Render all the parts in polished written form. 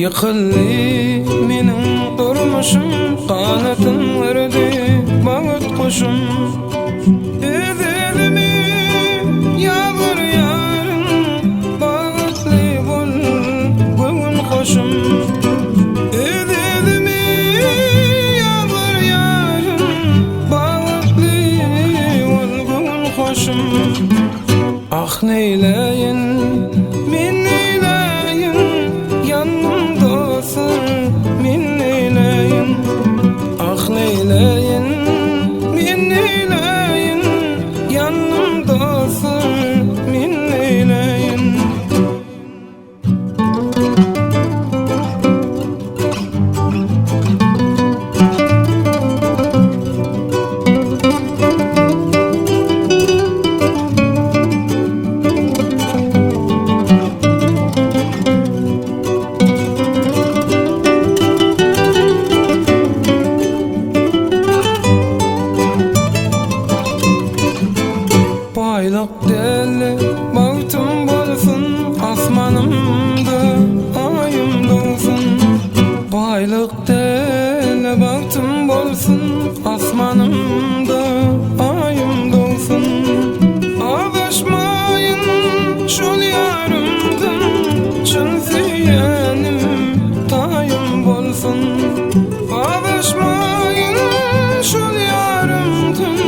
Yıkıldı menin durmuşum, kanatım verdi bağıt kuşum. Üzülümü yağmur yarın, bağıtlı bul bugün koşum. Üzülümü yağmur yarın, bağıtlı bul bugün koşum. Ah neyleyin, min neyleyin, yanımdasın, min neyleyin. Ah neyleyin, min neyleyin, yanımdasın, min neyleyin. Baylık deli baktım bolsun, asmanımda ayım dolsun. Baylık deli baktım bolsun, asmanımda ayım dolsun. Ağlaşmayın şol yarımdan, çın süyenim tayım bolsun. Ağlaşmayın şol yarımdan,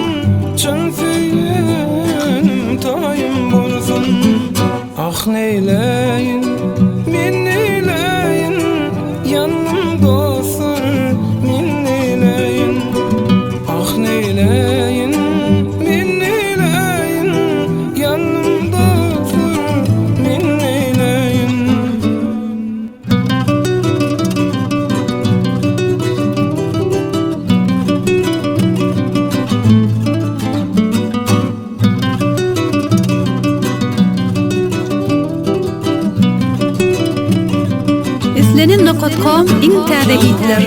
çın süyenim tayım bolsun. Ah neyleyin, min neyleyin, yanımda olsun, min neyleyin. Ah neyleyin, min neyleyin, yanımda olsun, min neyleyin. Islenin.com ing täze hitler.